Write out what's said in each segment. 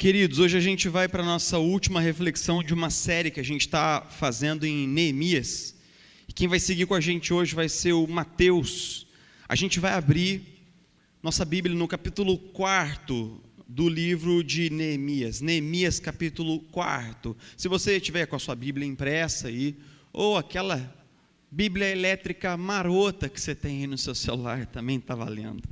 Queridos, hoje a gente vai para a nossa última reflexão de uma série que a gente está fazendo em Neemias. E quem vai seguir com a gente hoje vai ser o Mateus. A gente vai abrir nossa Bíblia no capítulo 4 do livro de Neemias. Neemias, capítulo 4. Se você tiver com a sua Bíblia impressa aí, ou aquela Bíblia elétrica marota que você tem aí no seu celular, também está valendo.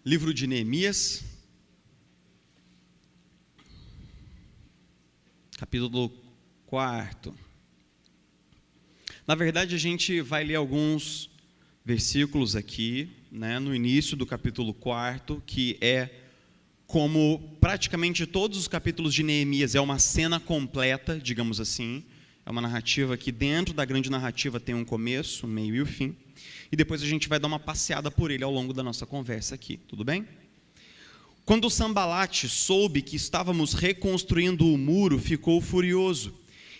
Livro de Neemias, capítulo 4. Na verdade, a gente vai ler alguns versículos aqui, no início do capítulo 4, que é como praticamente todos os capítulos de Neemias, é uma cena completa, digamos assim. É uma narrativa que dentro da grande narrativa tem um começo, um meio e um fim. E depois a gente vai dar uma passeada por ele ao longo da nossa conversa aqui, tudo bem? Quando Sanbalate soube que estávamos reconstruindo o muro, ficou furioso,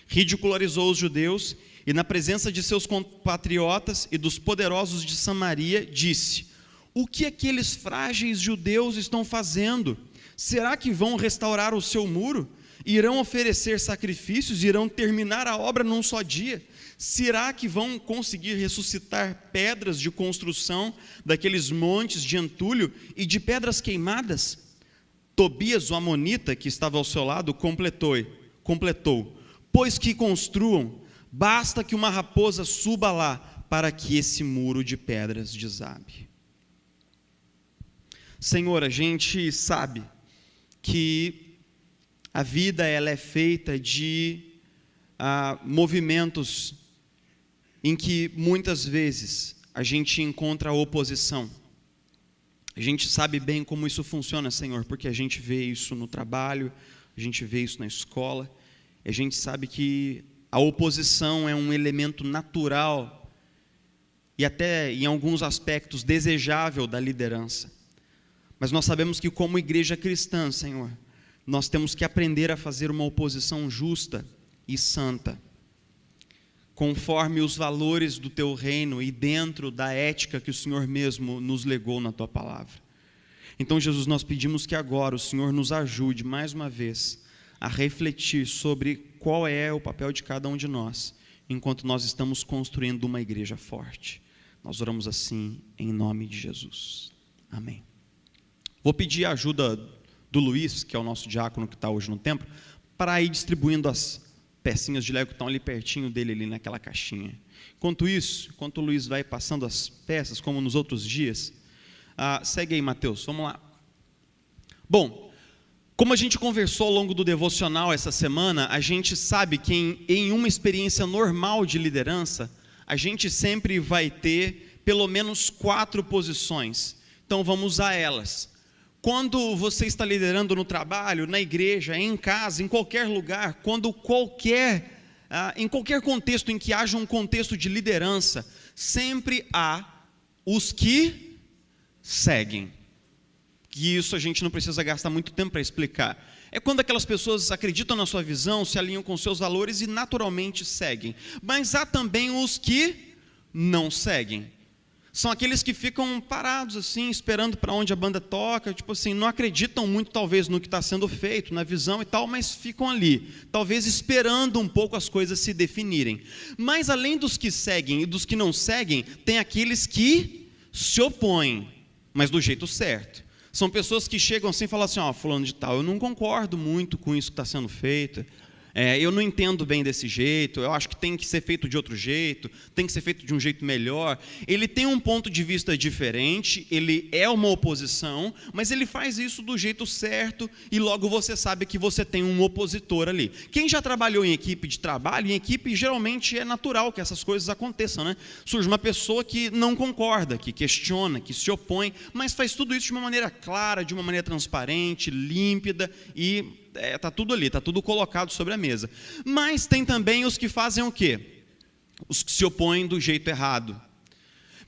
ridicularizou os judeus e na presença de seus compatriotas e dos poderosos de Samaria, disse: o que aqueles frágeis judeus estão fazendo? Será que vão restaurar o seu muro? Irão oferecer sacrifícios? Irão terminar a obra num só dia? Será que vão conseguir ressuscitar pedras de construção daqueles montes de entulho e de pedras queimadas? Tobias, o amonita, que estava ao seu lado, completou: pois que construam, basta que uma raposa suba lá para que esse muro de pedras desabe. Senhor, a gente sabe que a vida ela é feita de movimentos em que muitas vezes a gente encontra oposição. A gente sabe bem como isso funciona, Senhor, porque a gente vê isso no trabalho, a gente vê isso na escola, e a gente sabe que a oposição é um elemento natural e até em alguns aspectos desejável da liderança. Mas nós sabemos que como igreja cristã, Senhor, nós temos que aprender a fazer uma oposição justa e santa, conforme os valores do Teu reino e dentro da ética que o Senhor mesmo nos legou na Tua palavra. Então, Jesus, nós pedimos que agora o Senhor nos ajude mais uma vez a refletir sobre qual é o papel de cada um de nós, enquanto nós estamos construindo uma igreja forte. Nós oramos assim em nome de Jesus. Amém. Vou pedir a ajuda do Luiz, que é o nosso diácono que está hoje no templo, para ir distribuindo as pecinhas de Lego que estão ali pertinho dele, ali naquela caixinha. Enquanto o Luiz vai passando as peças, como nos outros dias, segue aí, Mateus, vamos lá. Bom, como a gente conversou ao longo do devocional essa semana, a gente sabe que em uma experiência normal de liderança, a gente sempre vai ter pelo menos 4 posições. Então vamos usar elas. Quando você está liderando no trabalho, na igreja, em casa, em qualquer lugar, em qualquer contexto em que haja um contexto de liderança, sempre há os que seguem. E isso a gente não precisa gastar muito tempo para explicar. É quando aquelas pessoas acreditam na sua visão, se alinham com seus valores e naturalmente seguem. Mas há também os que não seguem. São aqueles que ficam parados assim, esperando para onde a banda toca, tipo assim, não acreditam muito talvez no que está sendo feito, na visão e tal, mas ficam ali, talvez esperando um pouco as coisas se definirem. Mas além dos que seguem e dos que não seguem, tem aqueles que se opõem, mas do jeito certo. São pessoas que chegam assim e falam assim: fulano de tal, eu não concordo muito com isso que está sendo feito. Eu não entendo bem desse jeito, eu acho que tem que ser feito de outro jeito, tem que ser feito de um jeito melhor. Ele tem um ponto de vista diferente, ele é uma oposição, mas ele faz isso do jeito certo e logo você sabe que você tem um opositor ali. Quem já trabalhou em equipe de trabalho, em equipe geralmente é natural que essas coisas aconteçam, né? Surge uma pessoa que não concorda, que questiona, que se opõe, mas faz tudo isso de uma maneira clara, de uma maneira transparente, límpida e está tudo ali, está tudo colocado sobre a mesa. Mas tem também os que fazem o quê? Os que se opõem do jeito errado.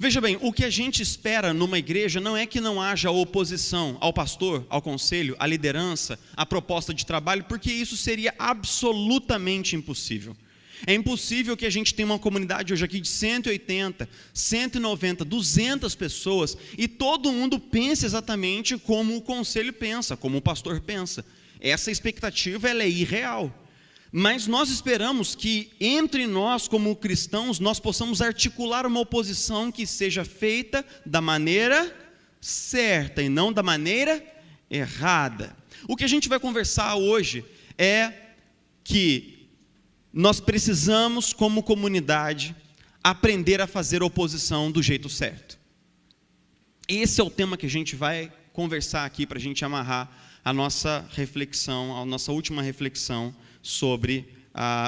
Veja bem, o que a gente espera numa igreja não é que não haja oposição ao pastor, ao conselho, à liderança, à proposta de trabalho, porque isso seria absolutamente impossível. É impossível que a gente tenha uma comunidade hoje aqui de 180, 190, 200 pessoas e todo mundo pense exatamente como o conselho pensa, como o pastor pensa. Essa expectativa ela é irreal. Mas nós esperamos que entre nós como cristãos nós possamos articular uma oposição que seja feita da maneira certa e não da maneira errada. O que a gente vai conversar hoje é que nós precisamos como comunidade aprender a fazer oposição do jeito certo. Esse é o tema que a gente vai conversar aqui para a gente amarrar a nossa reflexão, a nossa última reflexão sobre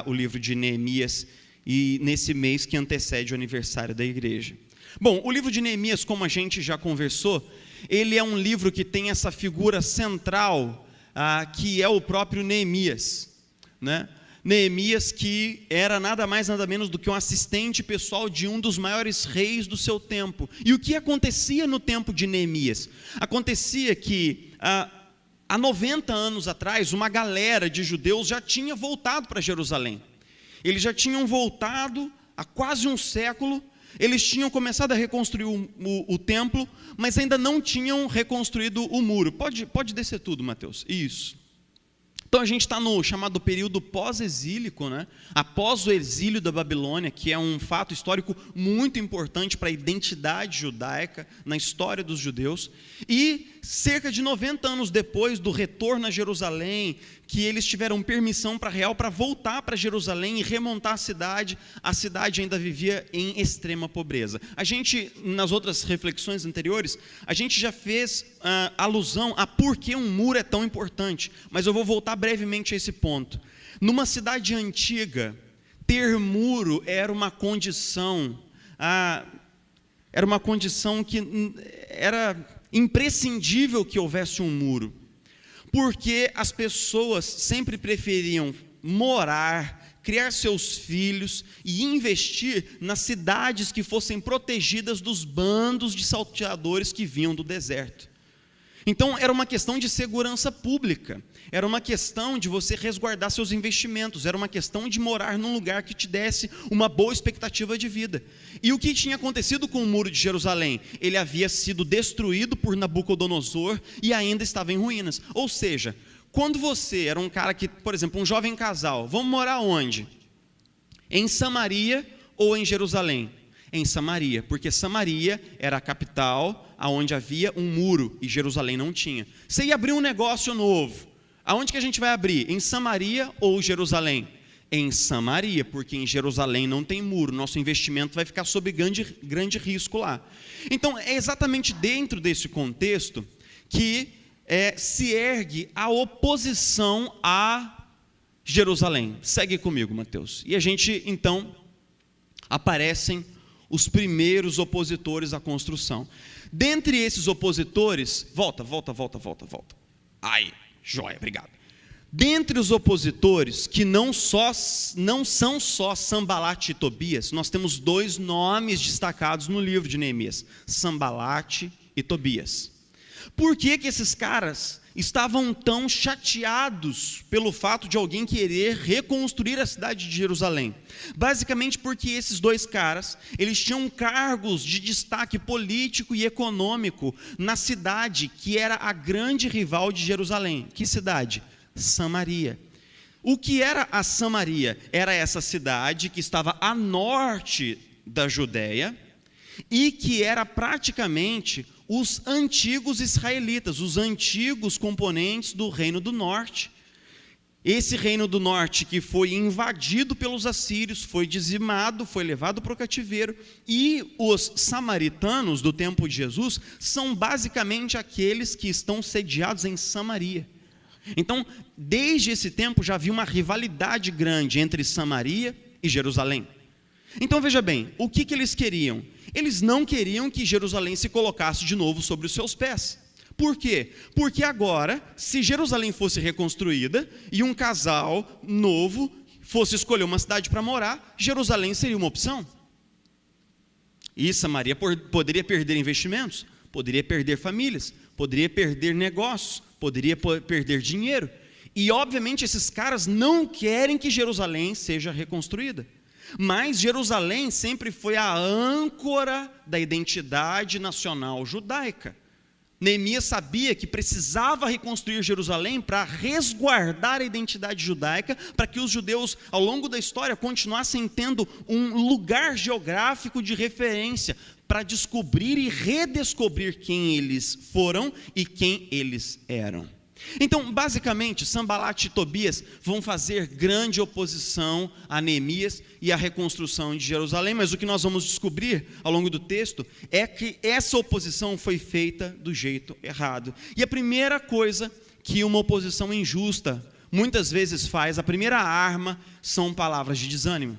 o livro de Neemias e nesse mês que antecede o aniversário da igreja. Bom, o livro de Neemias, como a gente já conversou, ele é um livro que tem essa figura central, que é o próprio Neemias, né? Neemias, que era nada mais nada menos do que um assistente pessoal de um dos maiores reis do seu tempo. E o que acontecia no tempo de Neemias? Acontecia que há 90 anos atrás, uma galera de judeus já tinha voltado para Jerusalém. Eles já tinham voltado há quase um século, eles tinham começado a reconstruir o templo, mas ainda não tinham reconstruído o muro. Pode descer tudo, Mateus. Isso. Então a gente está no chamado período pós-exílico, né? Após o exílio da Babilônia, que é um fato histórico muito importante para a identidade judaica, na história dos judeus, e cerca de 90 anos depois do retorno a Jerusalém, que eles tiveram permissão real para voltar para Jerusalém e remontar a cidade ainda vivia em extrema pobreza. A gente, nas outras reflexões anteriores, a gente já fez alusão a por que um muro é tão importante, mas eu vou voltar brevemente a esse ponto. Numa cidade antiga, ter muro era uma condição que era imprescindível que houvesse um muro, porque as pessoas sempre preferiam morar, criar seus filhos e investir nas cidades que fossem protegidas dos bandos de salteadores que vinham do deserto. Então era uma questão de segurança pública, era uma questão de você resguardar seus investimentos, era uma questão de morar num lugar que te desse uma boa expectativa de vida. E o que tinha acontecido com o muro de Jerusalém? Ele havia sido destruído por Nabucodonosor e ainda estava em ruínas. Ou seja, quando você era um cara que, por exemplo, um jovem casal, vamos morar onde? Em Samaria ou em Jerusalém? Em Samaria, porque Samaria era a capital onde havia um muro e Jerusalém não tinha. Você ia abrir um negócio novo, aonde que a gente vai abrir? Em Samaria ou Jerusalém? Em Samaria, porque em Jerusalém não tem muro, nosso investimento vai ficar sob grande risco lá. Então é exatamente dentro desse contexto que se ergue a oposição a Jerusalém. Segue comigo, Mateus. E a gente então aparecem os primeiros opositores à construção. Dentre esses opositores, volta. Ai, joia, obrigado. Dentre os opositores, que não são só Sambalate e Tobias, nós temos dois nomes destacados no livro de Neemias: Sambalate e Tobias. Por que esses caras estavam tão chateados pelo fato de alguém querer reconstruir a cidade de Jerusalém? Basicamente porque esses dois caras, eles tinham cargos de destaque político e econômico na cidade que era a grande rival de Jerusalém. Que cidade? Samaria. O que era a Samaria? Era essa cidade que estava a norte da Judéia e que era praticamente os antigos israelitas, os antigos componentes do Reino do Norte. Esse Reino do Norte que foi invadido pelos assírios, foi dizimado, foi levado para o cativeiro, e os samaritanos do tempo de Jesus são basicamente aqueles que estão sediados em Samaria. Então, desde esse tempo já havia uma rivalidade grande entre Samaria e Jerusalém. Então veja bem, o que eles queriam? Eles não queriam que Jerusalém se colocasse de novo sobre os seus pés. Por quê? Porque agora, se Jerusalém fosse reconstruída e um casal novo fosse escolher uma cidade para morar, Jerusalém seria uma opção. E Samaria poderia perder investimentos, poderia perder famílias, poderia perder negócios, poderia perder dinheiro. E obviamente esses caras não querem que Jerusalém seja reconstruída. Mas Jerusalém sempre foi a âncora da identidade nacional judaica. Neemias sabia que precisava reconstruir Jerusalém para resguardar a identidade judaica, para que os judeus, ao longo da história, continuassem tendo um lugar geográfico de referência, para descobrir e redescobrir quem eles foram e quem eles eram. Então, basicamente, Sanbalat e Tobias vão fazer grande oposição a Neemias e à reconstrução de Jerusalém, mas o que nós vamos descobrir ao longo do texto é que essa oposição foi feita do jeito errado. E a primeira coisa que uma oposição injusta muitas vezes faz, a primeira arma, são palavras de desânimo.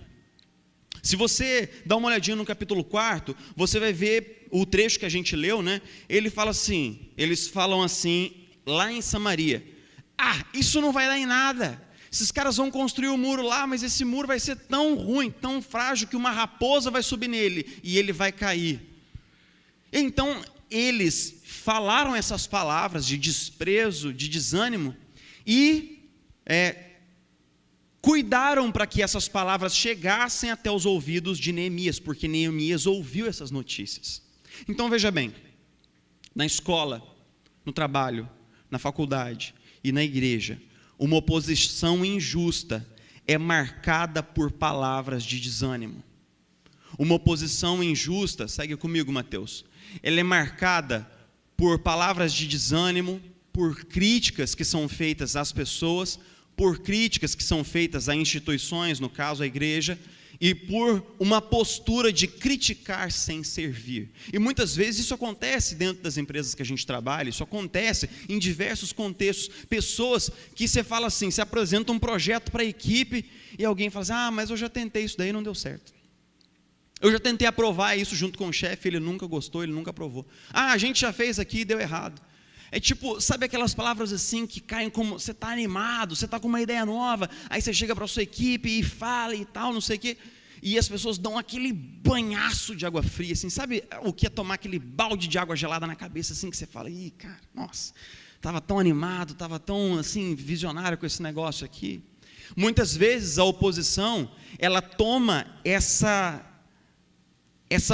Se você dá uma olhadinha no capítulo 4, você vai ver o trecho que a gente leu, né? Eles falam assim, lá em Samaria: isso não vai dar em nada, esses caras vão construir um muro lá, mas esse muro vai ser tão ruim, tão frágil, que uma raposa vai subir nele e ele vai cair. Então eles falaram essas palavras de desprezo, de desânimo, e cuidaram para que essas palavras chegassem até os ouvidos de Neemias, porque Neemias ouviu essas notícias. Então veja bem, na escola, no trabalho, na faculdade e na igreja, uma oposição injusta é marcada por palavras de desânimo. Uma oposição injusta, segue comigo, Mateus, ela é marcada por palavras de desânimo, por críticas que são feitas às pessoas, por críticas que são feitas a instituições, no caso a igreja, e por uma postura de criticar sem servir. E muitas vezes isso acontece dentro das empresas que a gente trabalha, isso acontece em diversos contextos. Pessoas que você fala assim, você apresenta um projeto para a equipe e alguém fala assim: mas eu já tentei isso daí e não deu certo. Eu já tentei aprovar isso junto com o chefe, ele nunca gostou, ele nunca aprovou. A gente já fez aqui e deu errado. É tipo, sabe aquelas palavras assim que caem como, você está animado, você está com uma ideia nova, aí você chega para a sua equipe e fala e tal, não sei o quê, e as pessoas dão aquele banhaço de água fria, assim, sabe o que é tomar aquele balde de água gelada na cabeça, assim, que você fala: cara, nossa, estava tão animado, estava tão, assim, visionário com esse negócio aqui. Muitas vezes a oposição, ela toma essa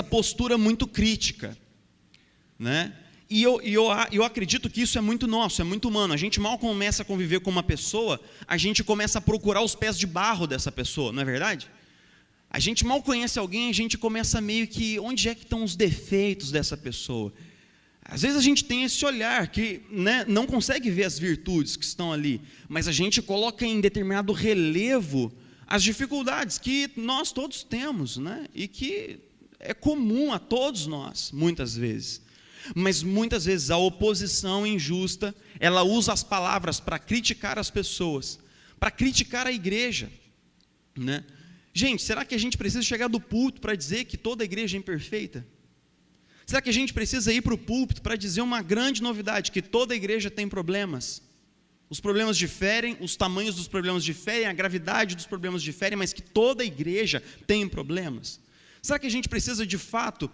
postura muito crítica, né? E eu acredito que isso é muito nosso, é muito humano. A gente mal começa a conviver com uma pessoa, a gente começa a procurar os pés de barro dessa pessoa, não é verdade? A gente mal conhece alguém, a gente começa meio que, onde é que estão os defeitos dessa pessoa? Às vezes a gente tem esse olhar que, né, não consegue ver as virtudes que estão ali, mas a gente coloca em determinado relevo as dificuldades que nós todos temos, né? E que é comum a todos nós, muitas vezes. Mas muitas vezes a oposição injusta, ela usa as palavras para criticar as pessoas, para criticar a igreja, né? Gente, será que a gente precisa chegar do púlpito para dizer que toda a igreja é imperfeita? Será que a gente precisa ir para o púlpito para dizer uma grande novidade, que toda a igreja tem problemas? Os problemas diferem, os tamanhos dos problemas diferem, a gravidade dos problemas diferem, mas que toda a igreja tem problemas? Será que a gente precisa de fato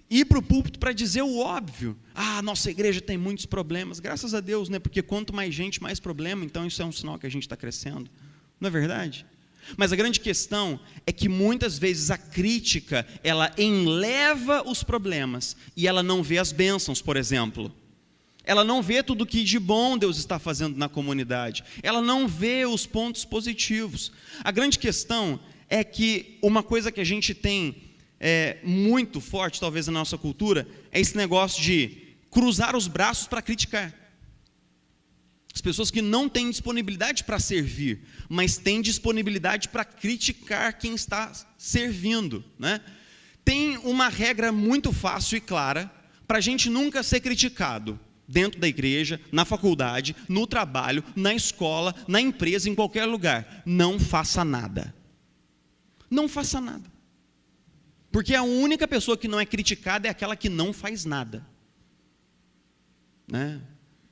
ir para o púlpito para dizer o óbvio? Nossa igreja tem muitos problemas. Graças a Deus, né? Porque quanto mais gente, mais problema. Então isso é um sinal que a gente está crescendo, não é verdade? Mas a grande questão é que muitas vezes a crítica, ela enleva os problemas e ela não vê as bênçãos, por exemplo. Ela não vê tudo o que de bom Deus está fazendo na comunidade. Ela não vê os pontos positivos. A grande questão é que uma coisa que a gente tem muito forte, talvez, na nossa cultura, é esse negócio de cruzar os braços para criticar. As pessoas que não têm disponibilidade para servir, mas têm disponibilidade para criticar quem está servindo, né? Tem uma regra muito fácil e clara para a gente nunca ser criticado dentro da igreja, na faculdade, no trabalho, na escola, na empresa, em qualquer lugar. Não faça nada. Não faça nada. Porque a única pessoa que não é criticada é aquela que não faz nada, né?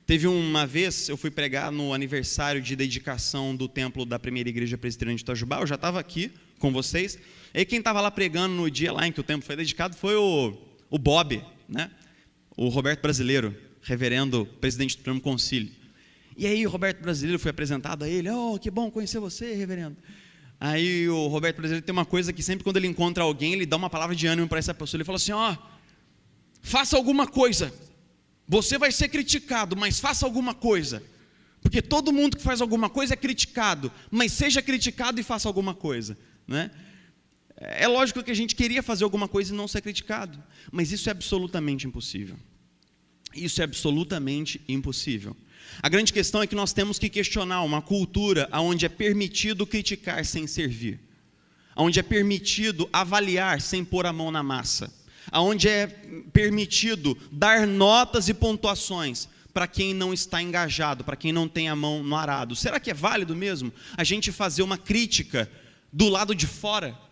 Teve uma vez, eu fui pregar no aniversário de dedicação do templo da primeira igreja presbiteriana de Itajubá, eu já estava aqui, com vocês. E quem estava lá pregando no dia lá em que o tempo foi dedicado foi o Bob, né? O Roberto Brasileiro, reverendo presidente do Supremo Concílio. E aí o Roberto Brasileiro foi apresentado a ele, que bom conhecer você, reverendo. Aí o Roberto Brasileiro tem uma coisa que sempre quando ele encontra alguém, ele dá uma palavra de ânimo para essa pessoa, ele fala assim, faça alguma coisa, você vai ser criticado, mas faça alguma coisa, porque todo mundo que faz alguma coisa é criticado, mas seja criticado e faça alguma coisa, né? É lógico que a gente queria fazer alguma coisa e não ser criticado, mas isso é absolutamente impossível. Isso é absolutamente impossível. A grande questão é que nós temos que questionar uma cultura onde é permitido criticar sem servir, onde é permitido avaliar sem pôr a mão na massa, onde é permitido dar notas e pontuações para quem não está engajado, para quem não tem a mão no arado. Será que é válido mesmo a gente fazer uma crítica do lado de fora?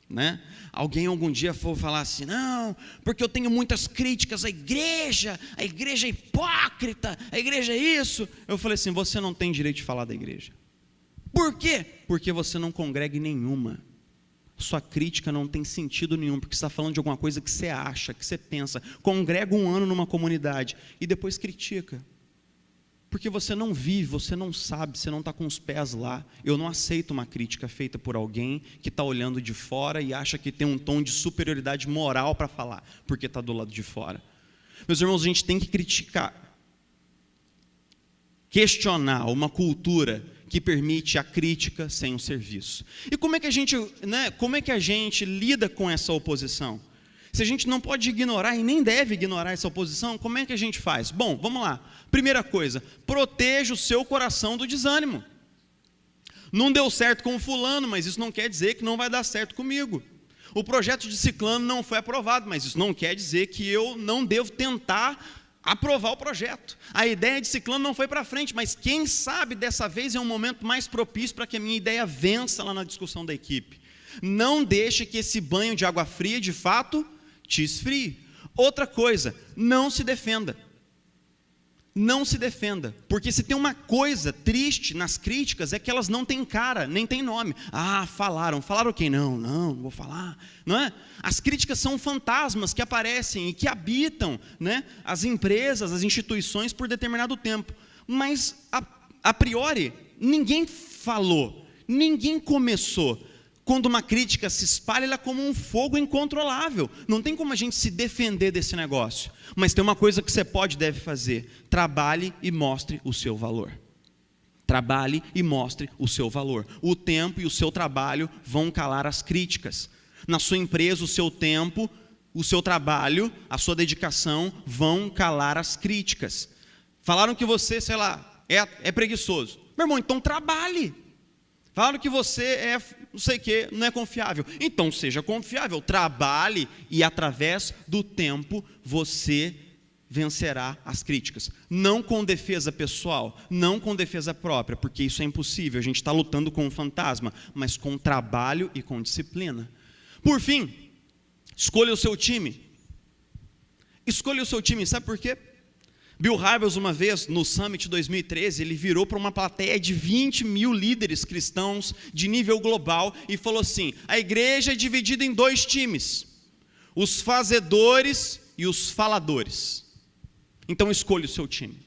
Né? Alguém algum dia for falar assim, não, porque eu tenho muitas críticas à igreja é hipócrita, a igreja é isso. Eu falei assim, você não tem direito de falar da igreja. Por quê? Porque você não congrega em nenhuma. Sua crítica não tem sentido nenhum, porque você está falando de alguma coisa que você acha, que você pensa. Congrega um ano numa comunidade e depois critica. Porque você não vive, você não sabe, você não está com os pés lá. Eu não aceito uma crítica feita por alguém que está olhando de fora e acha que tem um tom de superioridade moral para falar, porque está do lado de fora. Meus irmãos, a gente tem que criticar, questionar uma cultura que permite a crítica sem o serviço. E como é que a gente lida com essa oposição? Se a gente não pode ignorar e nem deve ignorar essa oposição, como é que a gente faz? Bom, vamos lá. Primeira coisa, proteja o seu coração do desânimo. Não deu certo com o fulano, mas isso não quer dizer que não vai dar certo comigo. O projeto de ciclano não foi aprovado, mas isso não quer dizer que eu não devo tentar aprovar o projeto. A ideia de ciclano não foi para frente, mas quem sabe dessa vez é um momento mais propício para que a minha ideia vença lá na discussão da equipe. Não deixe que esse banho de água fria, de fato, te esfrie. Outra coisa, não se defenda. Não se defenda, porque se tem uma coisa triste nas críticas é que elas não têm cara, nem têm nome. Falaram o quê? Não vou falar, não é? As críticas são fantasmas que aparecem e que habitam, né, as empresas, as instituições por determinado tempo, mas a priori ninguém falou, ninguém começou. Quando uma crítica se espalha, ela é como um fogo incontrolável. Não tem como a gente se defender desse negócio. Mas tem uma coisa que você pode e deve fazer. Trabalhe e mostre o seu valor. Trabalhe e mostre o seu valor. O tempo e o seu trabalho vão calar as críticas. Na sua empresa, o seu tempo, o seu trabalho, a sua dedicação vão calar as críticas. Falaram que você, é preguiçoso. Meu irmão, então trabalhe. Falaram que você é, não é confiável. Então seja confiável, trabalhe e através do tempo você vencerá as críticas. Não com defesa pessoal, não com defesa própria, porque isso é impossível, a gente está lutando com um fantasma, mas com trabalho e com disciplina. Por fim, escolha o seu time. Escolha o seu time, sabe por quê? Bill Hybels, uma vez, no Summit 2013, ele virou para uma plateia de 20 mil líderes cristãos de nível global e falou assim, a igreja é dividida em 2 times, os fazedores e os faladores. Então escolha o seu time.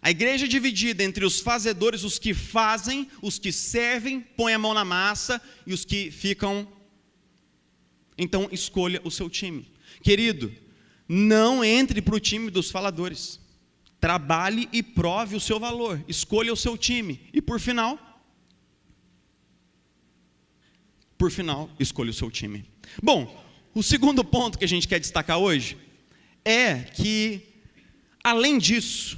A igreja é dividida entre os fazedores, os que fazem, os que servem, põem a mão na massa e os que ficam. Então escolha o seu time. Querido, não entre para o time dos faladores. Trabalhe e prove o seu valor. Escolha o seu time. E por final, escolha o seu time. Bom, o segundo ponto que a gente quer destacar hoje é que, além disso,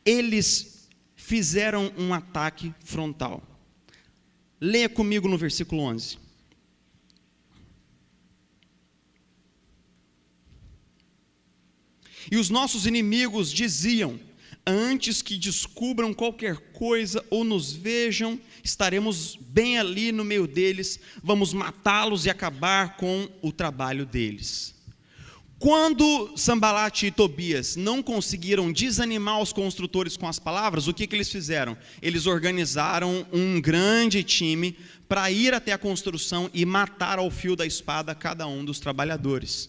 eles fizeram um ataque frontal. Leia comigo no versículo 11. E os nossos inimigos diziam, antes que descubram qualquer coisa ou nos vejam, estaremos bem ali no meio deles, vamos matá-los e acabar com o trabalho deles. Quando Sambalate e Tobias não conseguiram desanimar os construtores com as palavras, o que eles fizeram? Eles organizaram um grande time para ir até a construção e matar ao fio da espada cada um dos trabalhadores.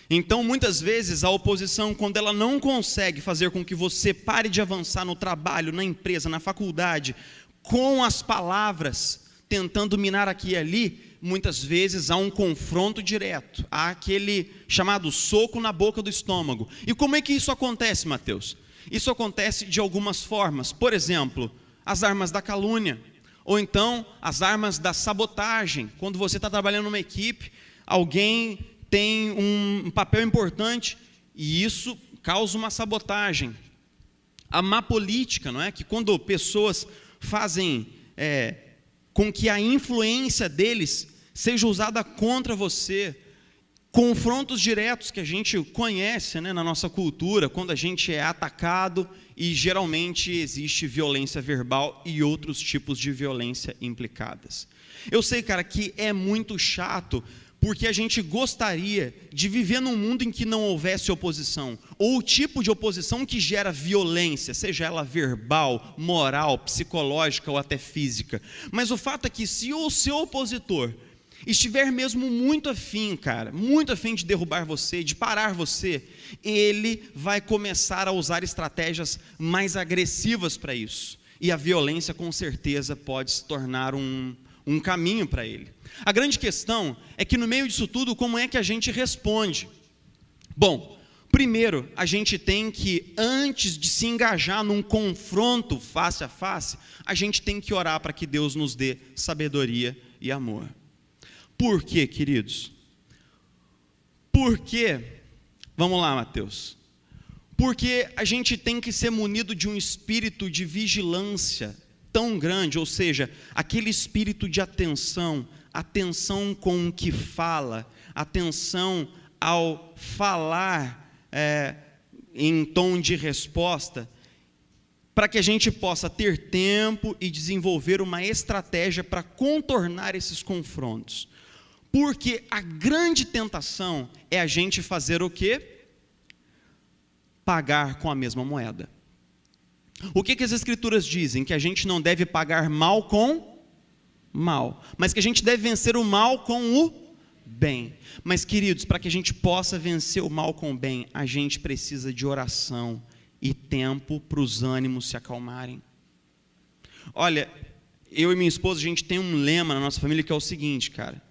Então, muitas vezes, a oposição, quando ela não consegue fazer com que você pare de avançar no trabalho, na empresa, na faculdade, com as palavras, tentando minar aqui e ali, muitas vezes há um confronto direto, há aquele chamado soco na boca do estômago. E como é que isso acontece, Mateus? Isso acontece de algumas formas. Por exemplo, as armas da calúnia, ou então as armas da sabotagem. Quando você está trabalhando numa equipe, alguém tem um papel importante e isso causa uma sabotagem. A má política, não é? Que quando pessoas fazem com que a influência deles seja usada contra você, confrontos diretos que a gente conhece, né, na nossa cultura, quando a gente é atacado e geralmente existe violência verbal e outros tipos de violência implicadas. Eu sei, cara, que é muito chato, porque a gente gostaria de viver num mundo em que não houvesse oposição, ou o tipo de oposição que gera violência, seja ela verbal, moral, psicológica ou até física. Mas o fato é que se o seu opositor estiver mesmo muito afim, cara, muito afim de derrubar você, de parar você, ele vai começar a usar estratégias mais agressivas para isso. E a violência, com certeza, pode se tornar um caminho para ele. A grande questão é que no meio disso tudo, como é que a gente responde? Bom, primeiro, a gente tem que, antes de se engajar num confronto face a face, a gente tem que orar para que Deus nos dê sabedoria e amor. Por quê, queridos? Porque, vamos lá, Mateus, porque a gente tem que ser munido de um espírito de vigilância tão grande, ou seja, aquele espírito de atenção com o que fala, atenção ao falar em tom de resposta, para que a gente possa ter tempo e desenvolver uma estratégia para contornar esses confrontos. Porque a grande tentação é a gente fazer o quê? Pagar com a mesma moeda. O que as Escrituras dizem? Que a gente não deve pagar mal com mal, mas que a gente deve vencer o mal com o bem. Mas, queridos, para que a gente possa vencer o mal com o bem, a gente precisa de oração e tempo para os ânimos se acalmarem. Olha, eu e minha esposa, a gente tem um lema na nossa família que é o seguinte, cara: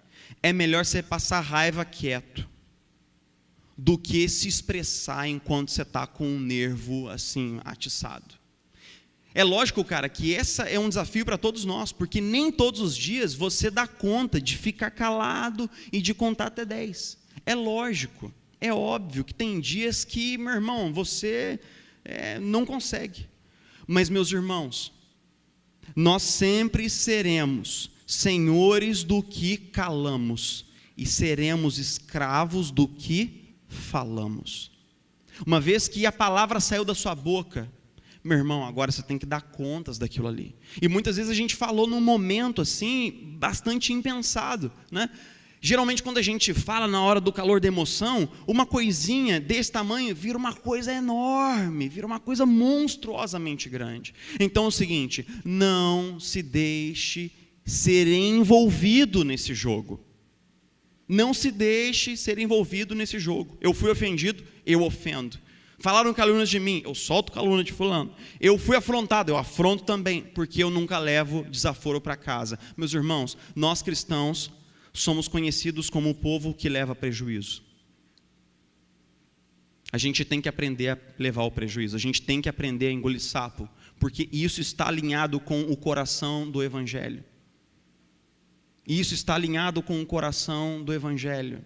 é melhor você passar raiva quieto do que se expressar enquanto você está com um nervo assim atiçado. É lógico, cara, que esse é um desafio para todos nós, porque nem todos os dias você dá conta de ficar calado e de contar até 10. É lógico, é óbvio que tem dias que, meu irmão, você não consegue. Mas, meus irmãos, nós sempre seremos senhores do que calamos e seremos escravos do que falamos. Uma vez que a palavra saiu da sua boca, meu irmão, agora você tem que dar contas daquilo ali. E muitas vezes a gente falou num momento assim, bastante impensado, né? Geralmente quando a gente fala na hora do calor da emoção, uma coisinha desse tamanho vira uma coisa enorme, vira uma coisa monstruosamente grande. Então é o seguinte, não se deixe ser envolvido nesse jogo. Não se deixe ser envolvido nesse jogo. Eu fui ofendido, eu ofendo. Falaram calúnias de mim, eu solto calúnia de fulano. Eu fui afrontado, eu afronto também, porque eu nunca levo desaforo para casa. Meus irmãos, nós cristãos somos conhecidos como o povo que leva prejuízo. A gente tem que aprender a levar o prejuízo, a gente tem que aprender a engolir sapo, porque isso está alinhado com o coração do Evangelho. Isso está alinhado com o coração do Evangelho.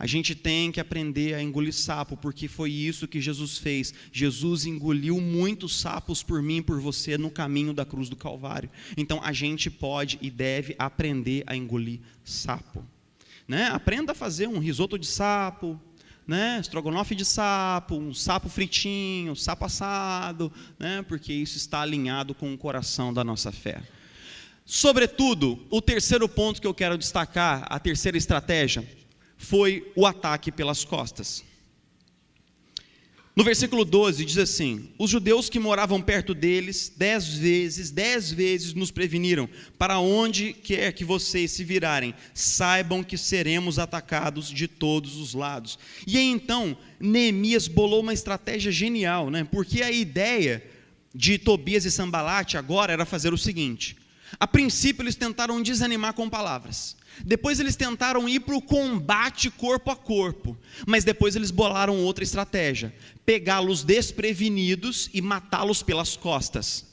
A gente tem que aprender a engolir sapo, porque foi isso que Jesus fez. Jesus engoliu muitos sapos por mim e por você no caminho da cruz do Calvário. Então a gente pode e deve aprender a engolir sapo, né? Aprenda a fazer um risoto de sapo, né? Estrogonofe de sapo, um sapo fritinho, sapo assado, né? Porque isso está alinhado com o coração da nossa fé. Sobretudo, o terceiro ponto que eu quero destacar, a terceira estratégia, foi o ataque pelas costas. No versículo 12 diz assim: os judeus que moravam perto deles 10 vezes nos preveniram: para onde quer que vocês se virarem, saibam que seremos atacados de todos os lados. E aí então Neemias bolou uma estratégia genial, né? Porque a ideia de Tobias e Sambalate agora era fazer o seguinte: a princípio eles tentaram desanimar com palavras, depois eles tentaram ir para o combate corpo a corpo, mas depois eles bolaram outra estratégia: pegá-los desprevenidos e matá-los pelas costas,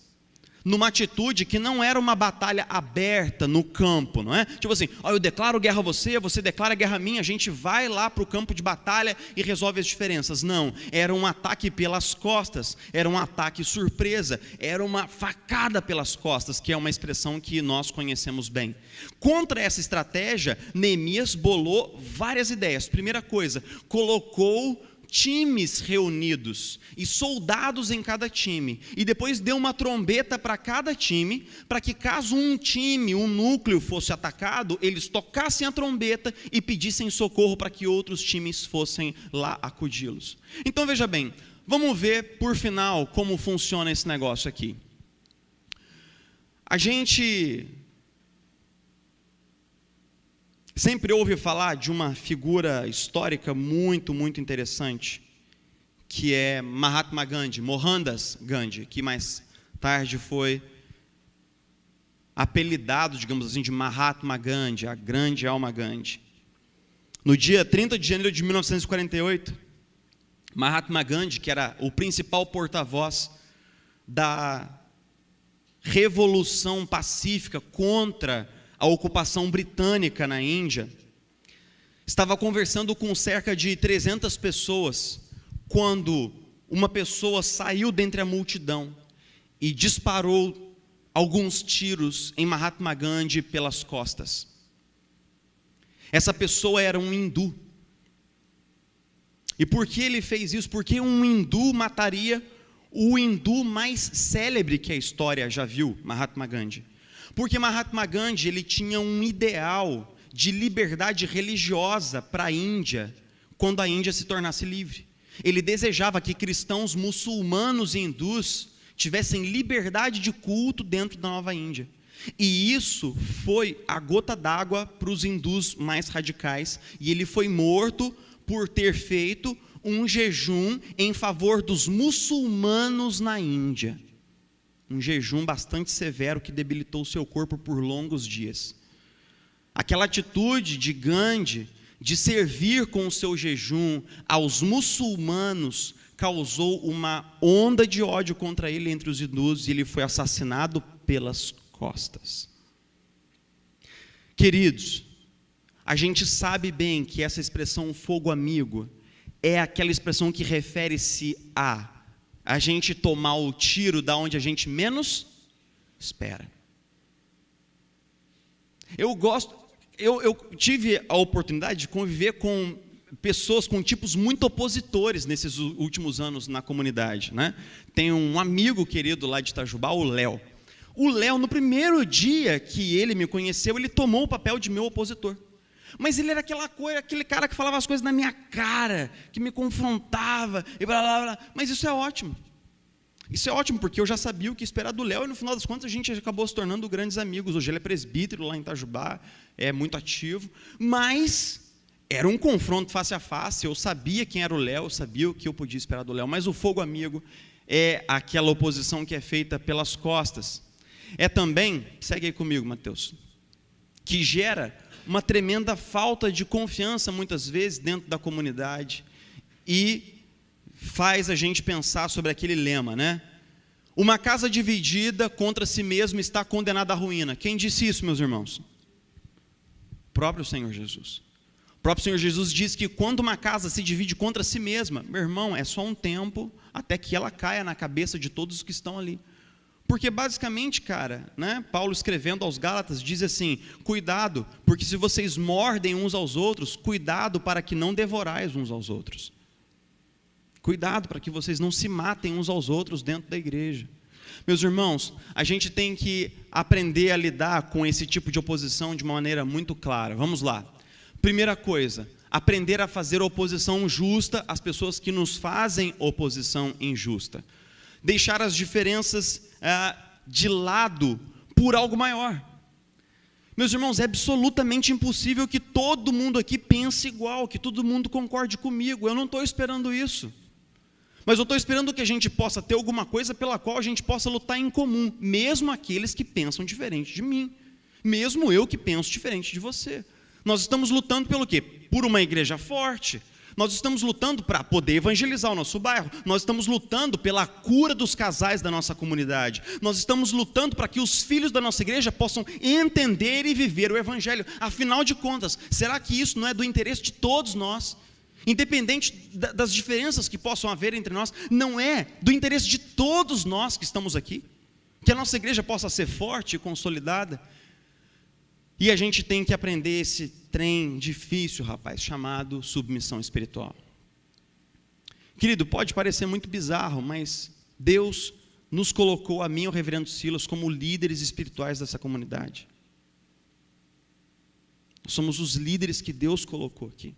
numa atitude que não era uma batalha aberta no campo, não é? Tipo assim, ó, eu declaro guerra a você, você declara guerra a mim, a gente vai lá para o campo de batalha e resolve as diferenças. Não, era um ataque pelas costas, era um ataque surpresa, era uma facada pelas costas, que é uma expressão que nós conhecemos bem. Contra essa estratégia, Neemias bolou várias ideias. Primeira coisa, colocou times reunidos e soldados em cada time, e depois deu uma trombeta para cada time, para que caso um time, um núcleo fosse atacado, eles tocassem a trombeta e pedissem socorro para que outros times fossem lá acudi-los. Então veja bem, vamos ver por final como funciona esse negócio aqui. A gente sempre ouve falar de uma figura histórica muito interessante, que é Mahatma Gandhi, Mohandas Gandhi, que mais tarde foi apelidado, digamos assim, de Mahatma Gandhi, a grande alma Gandhi. No dia 30 de janeiro de 1948, Mahatma Gandhi, que era o principal porta-voz da revolução pacífica contra a ocupação britânica na Índia, estava conversando com cerca de 300 pessoas, quando uma pessoa saiu dentre a multidão e disparou alguns tiros em Mahatma Gandhi pelas costas. Essa pessoa era um hindu. E por que ele fez isso? Porque um hindu mataria o hindu mais célebre que a história já viu, Mahatma Gandhi. Porque Mahatma Gandhi, ele tinha um ideal de liberdade religiosa para a Índia, quando a Índia se tornasse livre. Ele desejava que cristãos, muçulmanos e hindus tivessem liberdade de culto dentro da Nova Índia. E isso foi a gota d'água para os hindus mais radicais, e ele foi morto por ter feito um jejum em favor dos muçulmanos na Índia. Um jejum bastante severo que debilitou seu corpo por longos dias. Aquela atitude de Gandhi de servir com o seu jejum aos muçulmanos causou uma onda de ódio contra ele entre os hindus, e ele foi assassinado pelas costas. Queridos, a gente sabe bem que essa expressão fogo amigo é aquela expressão que refere-se a gente tomar o tiro da onde a gente menos espera. Eu tive a oportunidade de conviver com pessoas com tipos muito opositores nesses últimos anos na comunidade, né? Tem um amigo querido lá de Itajubá, o Léo. O Léo, no primeiro dia que ele me conheceu, ele tomou o papel de meu opositor. Mas ele era aquele cara que falava as coisas na minha cara, que me confrontava, e blá, blá, blá. Mas isso é ótimo. Isso é ótimo, porque eu já sabia o que esperar do Léo, e no final das contas a gente acabou se tornando grandes amigos. Hoje ele é presbítero lá em Itajubá, é muito ativo, mas era um confronto face a face. Eu sabia quem era o Léo, eu sabia o que eu podia esperar do Léo, mas o fogo amigo é aquela oposição que é feita pelas costas. É também, segue aí comigo, Mateus, que gera uma tremenda falta de confiança, muitas vezes, dentro da comunidade, e faz a gente pensar sobre aquele lema, né? Uma casa dividida contra si mesma está condenada à ruína. Quem disse isso, meus irmãos? O próprio Senhor Jesus. O próprio Senhor Jesus diz que quando uma casa se divide contra si mesma, meu irmão, é só um tempo até que ela caia na cabeça de todos os que estão ali. Porque basicamente, cara, né, Paulo escrevendo aos Gálatas diz assim: cuidado, porque se vocês mordem uns aos outros, cuidado para que não devorais uns aos outros. Cuidado para que vocês não se matem uns aos outros dentro da igreja. Meus irmãos, a gente tem que aprender a lidar com esse tipo de oposição de uma maneira muito clara. Vamos lá. Primeira coisa, aprender a fazer oposição justa às pessoas que nos fazem oposição injusta. Deixar as diferenças de lado por algo maior. Meus irmãos, é absolutamente impossível que todo mundo aqui pense igual, que todo mundo concorde comigo. Eu não estou esperando isso. Mas eu estou esperando que a gente possa ter alguma coisa pela qual a gente possa lutar em comum, mesmo aqueles que pensam diferente de mim, mesmo eu que penso diferente de você. Nós estamos lutando pelo quê? Por uma igreja forte. Nós estamos lutando para poder evangelizar o nosso bairro. Nós estamos lutando pela cura dos casais da nossa comunidade. Nós estamos lutando para que os filhos da nossa igreja possam entender e viver o evangelho. Afinal de contas, será que isso não é do interesse de todos nós? Independente das diferenças que possam haver entre nós, não é do interesse de todos nós que estamos aqui? Que a nossa igreja possa ser forte e consolidada? E a gente tem que aprender esse trem difícil, rapaz, chamado submissão espiritual. Querido, pode parecer muito bizarro, mas Deus nos colocou, a mim e ao reverendo Silas, como líderes espirituais dessa comunidade. Nós somos os líderes que Deus colocou aqui.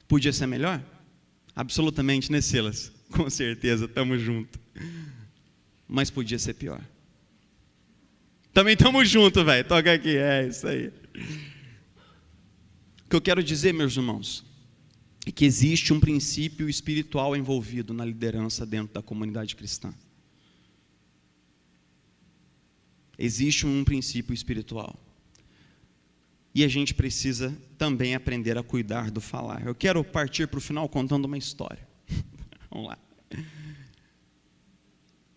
Podia ser melhor? Absolutamente, né, Silas? Com certeza, estamos juntos. Mas podia ser pior. Também estamos juntos, velho. Toca aqui, é isso aí. O que eu quero dizer, meus irmãos, é que existe um princípio espiritual envolvido na liderança dentro da comunidade cristã. Existe um princípio espiritual. E a gente precisa também aprender a cuidar do falar. Eu quero partir para o final contando uma história. Vamos lá.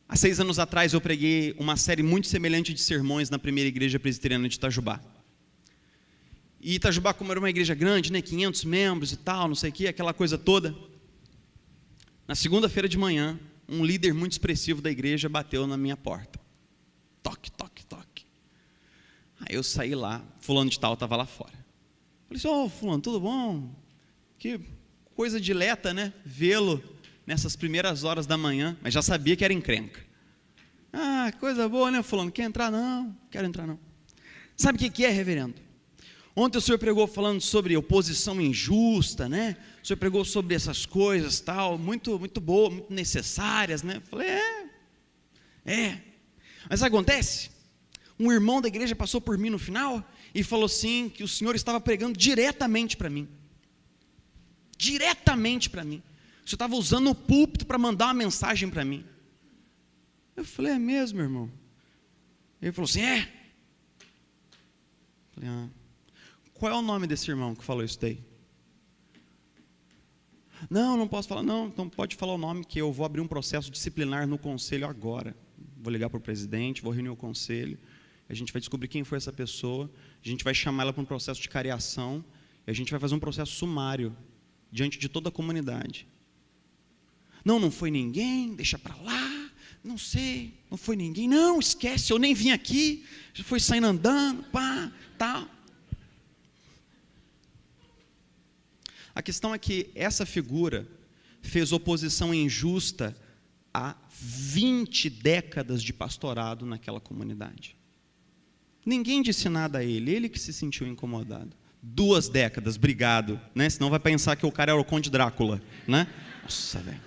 Há 6 anos atrás eu preguei uma série muito semelhante de sermões na primeira igreja presbiteriana de Itajubá. E Itajubá, como era uma igreja grande, né, 500 membros e tal, não sei o que, aquela coisa toda. Na segunda-feira de manhã, um líder muito expressivo da igreja bateu na minha porta. Toque, toque, toque. Aí eu saí lá, fulano de tal estava lá fora. Falei assim, ô fulano, tudo bom? Que coisa dileta, né, vê-lo nessas primeiras horas da manhã, mas já sabia que era encrenca. Ah, coisa boa, né, fulano? Quer entrar? Não, quero entrar não. Sabe o que é, reverendo? Ontem o senhor pregou falando sobre oposição injusta, né? O senhor pregou sobre essas coisas, tal, muito boa, muito necessárias, né? Falei, Mas acontece, um irmão da igreja passou por mim no final e falou assim, que o senhor estava pregando diretamente para mim. Diretamente para mim. O senhor estava usando o púlpito para mandar uma mensagem para mim. Eu falei, é mesmo, irmão? Ele falou assim, é. Eu falei, qual é o nome desse irmão que falou isso daí? Não posso falar, não, então pode falar o nome que eu vou abrir um processo disciplinar no conselho agora. Vou ligar para o presidente, vou reunir o conselho, a gente vai descobrir quem foi essa pessoa, a gente vai chamar ela para um processo de cariação, e a gente vai fazer um processo sumário, diante de toda a comunidade. Não foi ninguém, deixa para lá, não sei, não foi ninguém, não, esquece, eu nem vim aqui, já foi saindo andando, pá, tal. A questão é que essa figura fez oposição injusta a 20 décadas de pastorado naquela comunidade. Ninguém disse nada a ele que se sentiu incomodado. 2 décadas, obrigado, né? Senão vai pensar que o cara era o Conde Drácula, né? Nossa, velho.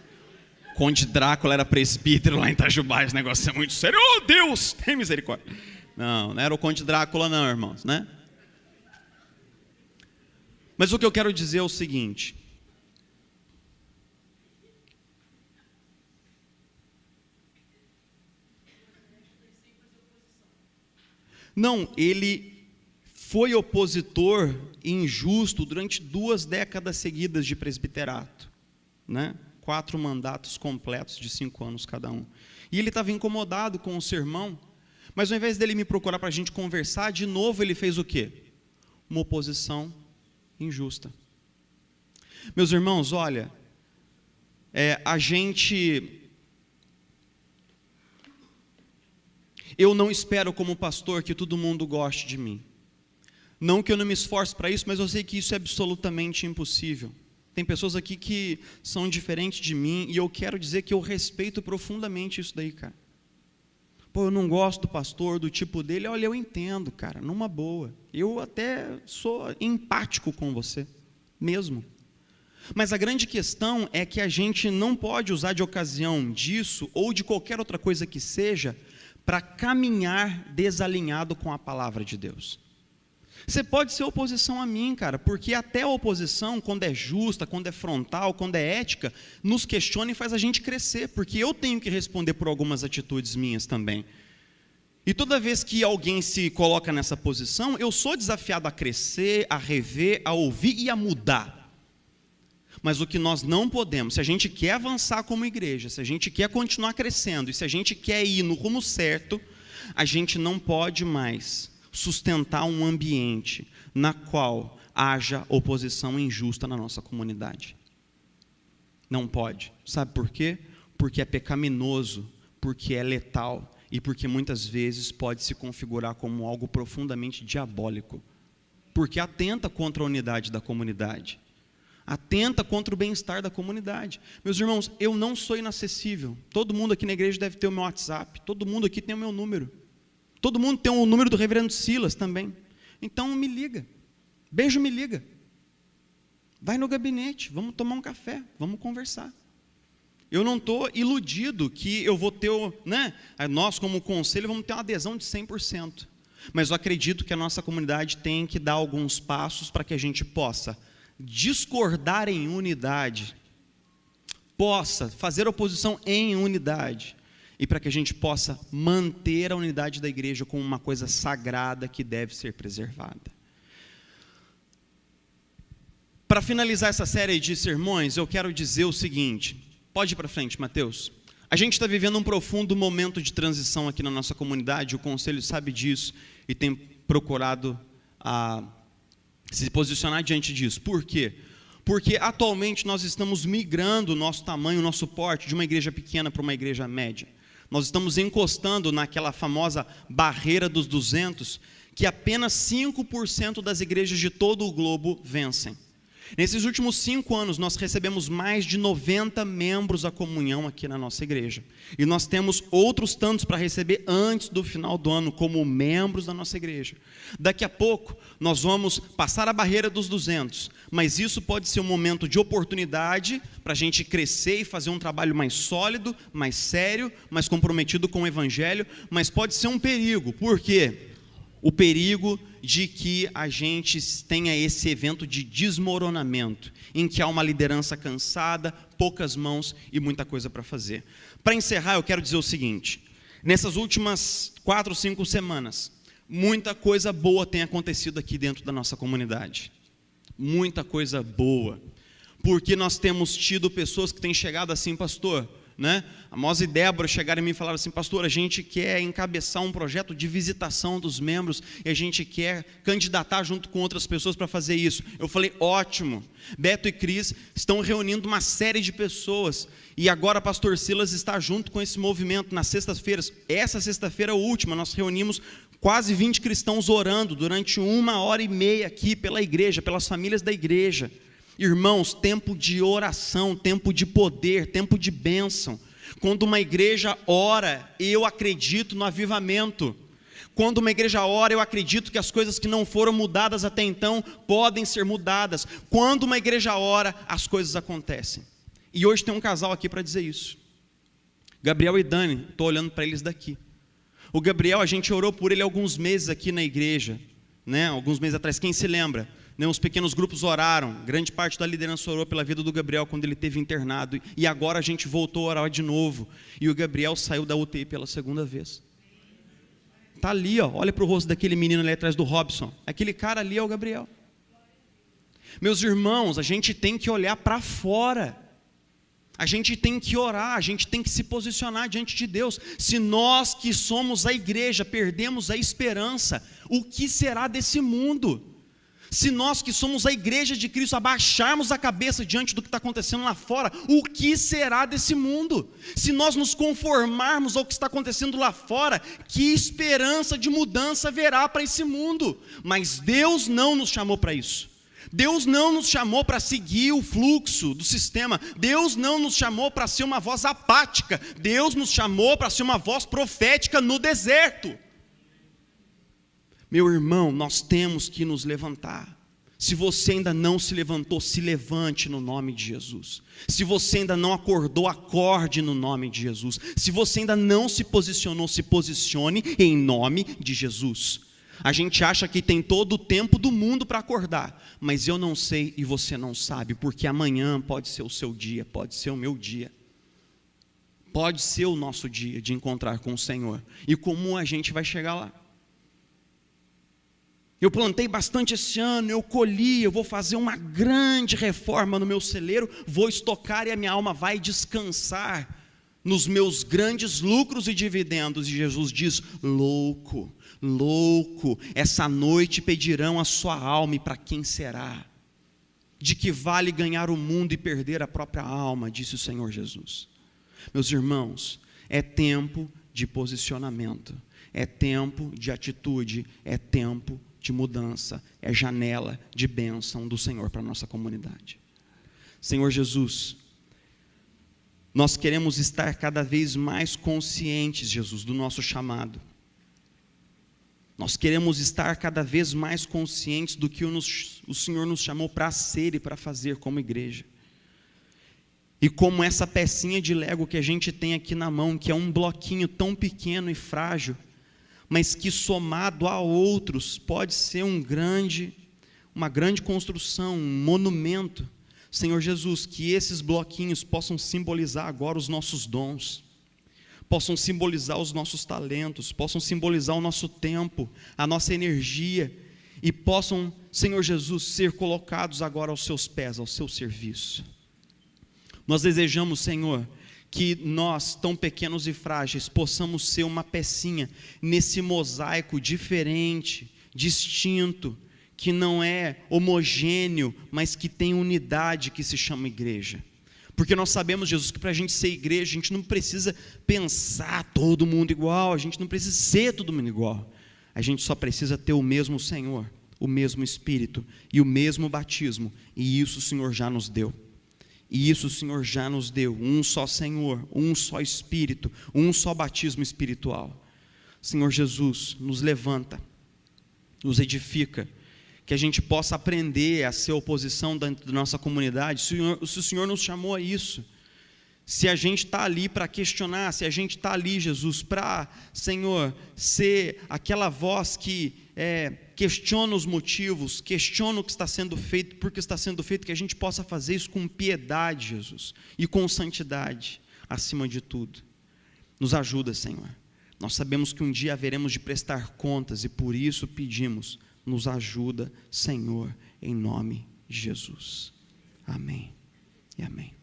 Conde Drácula era presbítero lá em Itajubá, esse negócio é muito sério. Oh, Deus, tem misericórdia. Não era o Conde Drácula não, irmãos, né? Mas o que eu quero dizer é o seguinte. Não, ele foi opositor injusto durante 2 décadas seguidas de presbiterato, né? 4 mandatos completos de 5 anos cada um. E ele estava incomodado com o sermão, mas ao invés dele me procurar para a gente conversar, de novo ele fez o quê? Uma oposição injusta. Meus irmãos, olha, eu não espero como pastor que todo mundo goste de mim. Não que eu não me esforce para isso, mas eu sei que isso é absolutamente impossível. Tem pessoas aqui que são diferentes de mim e eu quero dizer que eu respeito profundamente isso daí, cara. pô, eu não gosto do pastor, do tipo dele. Olha, eu entendo, cara, numa boa. Eu até sou empático com você, mesmo. Mas a grande questão é que a gente não pode usar de ocasião disso, ou de qualquer outra coisa que seja, para caminhar desalinhado com a palavra de Deus. Você pode ser oposição a mim, cara, porque até a oposição, quando é justa, quando é frontal, quando é ética, nos questiona e faz a gente crescer, porque eu tenho que responder por algumas atitudes minhas também. E toda vez que alguém se coloca nessa posição, eu sou desafiado a crescer, a rever, a ouvir e a mudar. Mas o que nós não podemos, se a gente quer avançar como igreja, se a gente quer continuar crescendo, e se a gente quer ir no rumo certo, a gente não pode mais sustentar um ambiente na qual haja oposição injusta na nossa comunidade. Não pode. Sabe por quê? Porque é pecaminoso, porque é letal e porque muitas vezes pode se configurar como algo profundamente diabólico, porque atenta contra a unidade da comunidade, atenta contra o bem-estar da comunidade. Meus irmãos, eu não sou inacessível. Todo mundo aqui na igreja deve ter o meu WhatsApp, todo mundo aqui tem o meu número. Todo mundo tem o número do reverendo Silas também. Então me liga. Beijo, me liga. Vai no gabinete, vamos tomar um café, vamos conversar. Eu não estou iludido que eu vou ter, nós como conselho vamos ter uma adesão de 100%. Mas eu acredito que a nossa comunidade tem que dar alguns passos para que a gente possa discordar em unidade, possa fazer oposição em unidade, e para que a gente possa manter a unidade da igreja como uma coisa sagrada que deve ser preservada. Para finalizar essa série de sermões, eu quero dizer o seguinte, pode ir para frente, Mateus. A gente está vivendo um profundo momento de transição aqui na nossa comunidade, o conselho sabe disso e tem procurado se posicionar diante disso. Por quê? Porque atualmente nós estamos migrando o nosso tamanho, o nosso porte de uma igreja pequena para uma igreja média. Nós estamos encostando naquela famosa barreira dos 200, que apenas 5% das igrejas de todo o globo vencem. Nesses últimos 5 anos, nós recebemos mais de 90 membros à comunhão aqui na nossa igreja. E nós temos outros tantos para receber antes do final do ano, como membros da nossa igreja. Daqui a pouco, nós vamos passar a barreira dos 200. Mas isso pode ser um momento de oportunidade para a gente crescer e fazer um trabalho mais sólido, mais sério, mais comprometido com o evangelho. Mas pode ser um perigo. Por quê? O perigo de que a gente tenha esse evento de desmoronamento, em que há uma liderança cansada, poucas mãos e muita coisa para fazer. Para encerrar, eu quero dizer o seguinte, nessas últimas 4 ou 5 semanas, muita coisa boa tem acontecido aqui dentro da nossa comunidade. Muita coisa boa, porque nós temos tido pessoas que têm chegado assim, pastor, a Mosa e Débora chegaram em mim e falaram assim, pastor, a gente quer encabeçar um projeto de visitação dos membros e a gente quer candidatar junto com outras pessoas para fazer isso. Eu falei, ótimo. Beto e Cris estão reunindo uma série de pessoas e agora pastor Silas está junto com esse movimento nas sextas-feiras. Essa sexta-feira última nós reunimos quase 20 cristãos orando durante 1h30 aqui pela igreja, pelas famílias da igreja. Irmãos, tempo de oração, tempo de poder, tempo de bênção. Quando uma igreja ora, eu acredito no avivamento. Quando uma igreja ora, eu acredito que as coisas que não foram mudadas até então podem ser mudadas. Quando uma igreja ora, as coisas acontecem. E hoje tem um casal aqui para dizer isso. Gabriel e Dani, estou olhando para eles daqui. O Gabriel, a gente orou por ele alguns meses aqui na igreja, alguns meses atrás, quem se lembra? Os pequenos grupos oraram, grande parte da liderança orou pela vida do Gabriel quando ele esteve internado, e agora a gente voltou a orar de novo, e o Gabriel saiu da UTI pela 2ª vez. Está ali, olha para o rosto daquele menino ali atrás do Robson, aquele cara ali é o Gabriel. Meus irmãos, a gente tem que olhar para fora, a gente tem que orar, a gente tem que se posicionar diante de Deus. Se nós que somos a igreja perdemos a esperança, o que será desse mundo? Se nós que somos a igreja de Cristo abaixarmos a cabeça diante do que está acontecendo lá fora, o que será desse mundo? Se nós nos conformarmos ao que está acontecendo lá fora, que esperança de mudança haverá para esse mundo? Mas Deus não nos chamou para isso. Deus não nos chamou para seguir o fluxo do sistema. Deus não nos chamou para ser uma voz apática. Deus nos chamou para ser uma voz profética no deserto. Meu irmão, nós temos que nos levantar. Se você ainda não se levantou, se levante no nome de Jesus. Se você ainda não acordou, acorde no nome de Jesus. Se você ainda não se posicionou, se posicione em nome de Jesus. A gente acha que tem todo o tempo do mundo para acordar, mas eu não sei e você não sabe, porque amanhã pode ser o seu dia, pode ser o meu dia. Pode ser o nosso dia de encontrar com o Senhor. E como a gente vai chegar lá? Eu plantei bastante esse ano, eu colhi, eu vou fazer uma grande reforma no meu celeiro, vou estocar e a minha alma vai descansar nos meus grandes lucros e dividendos. E Jesus diz: louco, louco, essa noite pedirão a sua alma, e para quem será? De que vale ganhar o mundo e perder a própria alma, disse o Senhor Jesus. Meus irmãos, é tempo de posicionamento, é tempo de atitude, é tempo de mudança, é janela de bênção do Senhor para a nossa comunidade. Senhor Jesus, nós queremos estar cada vez mais conscientes, Jesus, do nosso chamado. Nós queremos estar cada vez mais conscientes do que o Senhor nos chamou para ser e para fazer como igreja. E como essa pecinha de Lego que a gente tem aqui na mão, que é um bloquinho tão pequeno e frágil, mas que somado a outros pode ser uma grande construção, um monumento. Senhor Jesus, que esses bloquinhos possam simbolizar agora os nossos dons, possam simbolizar os nossos talentos, possam simbolizar o nosso tempo, a nossa energia, e possam, Senhor Jesus, ser colocados agora aos seus pés, ao seu serviço. Nós desejamos, Senhor, que nós, tão pequenos e frágeis, possamos ser uma pecinha nesse mosaico diferente, distinto, que não é homogêneo, mas que tem unidade, que se chama igreja. Porque nós sabemos, Jesus, que para a gente ser igreja, a gente não precisa pensar todo mundo igual, a gente não precisa ser todo mundo igual, a gente só precisa ter o mesmo Senhor, o mesmo Espírito e o mesmo batismo, e isso o Senhor já nos deu. E isso o Senhor já nos deu, um só Senhor, um só Espírito, um só batismo espiritual. Senhor Jesus, nos levanta, nos edifica, que a gente possa aprender a ser oposição dentro da nossa comunidade. Se o Senhor nos chamou a isso, se a gente está ali para questionar, se a gente está ali, Jesus, para, Senhor, ser aquela voz que questiona os motivos, questiona o que está sendo feito, porque está sendo feito, que a gente possa fazer isso com piedade, Jesus, e com santidade, acima de tudo. Nos ajuda, Senhor. Nós sabemos que um dia haveremos de prestar contas, e por isso pedimos, nos ajuda, Senhor, em nome de Jesus. Amém e amém.